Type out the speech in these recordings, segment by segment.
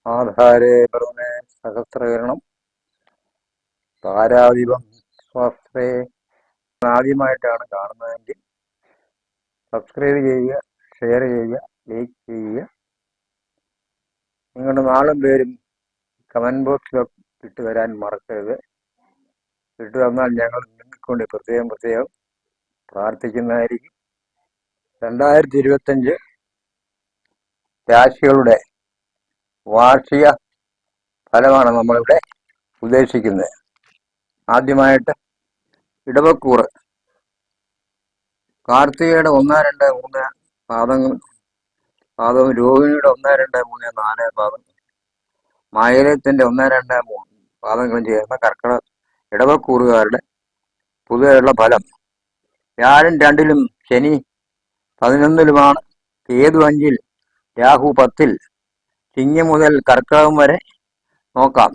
ആധാരേ പ്രഥമേ സഹസ്രകരണം താരാദീപം സ്വാശ്രേ. ആദ്യമായിട്ടാണ് കാണുന്നതെങ്കിൽ സബ്സ്ക്രൈബ് ചെയ്യുക, ഷെയർ ചെയ്യുക, ലൈക്ക് ചെയ്യുക. നിങ്ങളുടെ നാളും പേരും കമന്റ് ബോക്സിൽ ഇട്ട് വരാൻ മറക്കരുത്. ഇട്ട് തന്നാൽ ഞങ്ങൾ നിങ്ങൾക്കൊണ്ട് പ്രത്യേകം പ്രാർത്ഥിക്കുന്നതായിരിക്കും. 2025 രാശികളുടെ വാർഷിക ഫലമാണ് നമ്മളിവിടെ ഉദ്ദേശിക്കുന്നത്. ആദ്യമായിട്ട് ഇടവക്കൂറ് കാർത്തികയുടെ 1, 2, 3 പാദവും രോഹിണിയുടെ 1, 2, 3, 4 പാദം, മകരത്തിന്റെ 1, 2, 3 പാദങ്ങളും ചേർന്ന കർക്കിടക ഇടവക്കൂറുകാരുടെ പൊതുവെയുള്ള ഫലം. വ്യാഴൻ 2-ലും ശനി 11-ലുമാണ്. കേതു 5-ൽ, രാഹു 10-ൽ. ചിങ്ങം മുതൽ കർക്കിടകം വരെ നോക്കാം.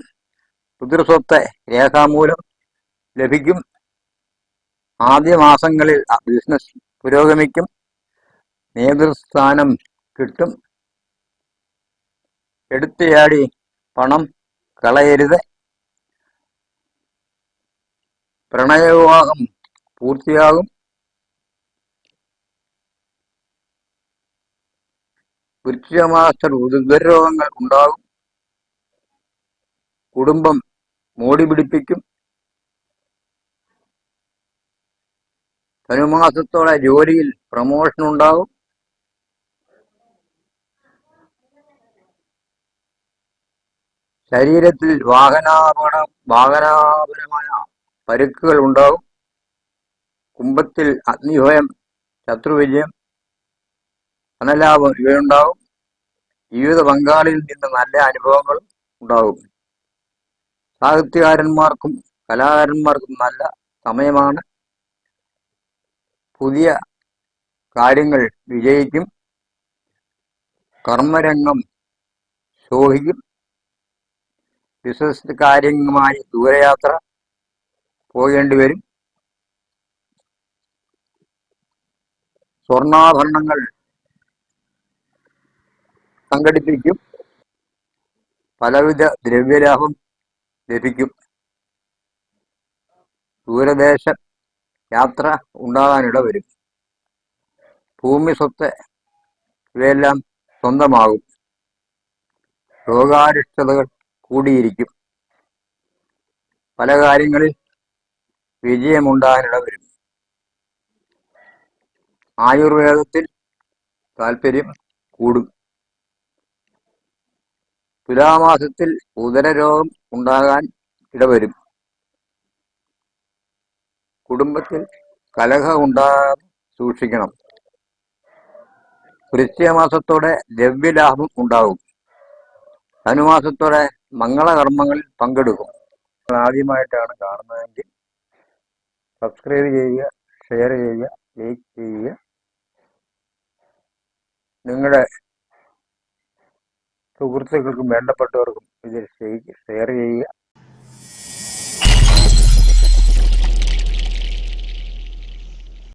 പിതൃസ്വത്ത് രേഖാമൂലം ലഭിക്കും. ആദ്യ മാസങ്ങളിൽ ബിസിനസ് പുരോഗമിക്കും. നേതൃസ്ഥാനം കിട്ടും. എടുത്തുചാടി പണം കളയരുത്. പ്രണയവിവാഹം പൂർത്തിയാകും. വൃശ്ചികമാസത്തിൽ ഉദരരോഗങ്ങൾ ഉണ്ടാകും. കുടുംബം മോടി പിടിപ്പിക്കും. ധനുമാസത്തോടെ ജോലിയിൽ പ്രമോഷൻ ഉണ്ടാകും. ശരീരത്തിൽ വാഹനാപരമായ പരുക്കുകൾ ഉണ്ടാകും. കുംഭത്തിൽ അഗ്നിഭയം, ശത്രുവിജയം, ധനലാഭം ഇവയുണ്ടാകും. ജീവിത പങ്കാളിയിൽ നിന്ന് നല്ല അനുഭവങ്ങളും ഉണ്ടാകും. സാഹിത്യകാരന്മാർക്കും കലാകാരന്മാർക്കും നല്ല സമയമാണ്. പുതിയ കാര്യങ്ങൾ വിജയിക്കും. കർമ്മരംഗം ശോഭിക്കും. ബിസിനസ് കാര്യങ്ങളുമായി ദൂരയാത്ര പോകേണ്ടി വരും. സ്വർണ്ണാഭരണങ്ങൾ സംഘടിപ്പിക്കും. പലവിധ ദ്രവ്യലാഭം ലഭിക്കും. ദൂരദേശ യാത്ര ഉണ്ടാകാനിട വരും. ഭൂമി, സ്വത്ത് ഇവയെല്ലാം സ്വന്തമാകും. രോഗാരിഷ്ടതകൾ കൂടിയിരിക്കും. പല കാര്യങ്ങളിൽ വിജയമുണ്ടാകാനിട വരും. ആയുർവേദത്തിൽ താല്പര്യം കൂടും. തുലാമാസത്തിൽ ഉദരരോഗം ഉണ്ടാകാൻ ഇടവരും. കുടുംബത്തിൽ കലഹം ഉണ്ടാകാൻ സൂക്ഷിക്കണം. വൃശ്ചികമാസത്തോടെ ദ്രവ്യലാഭം ഉണ്ടാകും. ധനുമാസത്തോടെ മംഗളകർമ്മങ്ങളിൽ പങ്കെടുക്കും. ആദ്യമായിട്ടാണ് കാണുന്നതെങ്കിൽ സബ്സ്ക്രൈബ് ചെയ്യുക, ഷെയർ ചെയ്യുക, ലൈക്ക് ചെയ്യുക. നിങ്ങളുടെ സുഹൃത്തുക്കൾക്കും വേണ്ടപ്പെട്ടവർക്കും ഇതിൽ ഷെയർ ചെയ്യുക.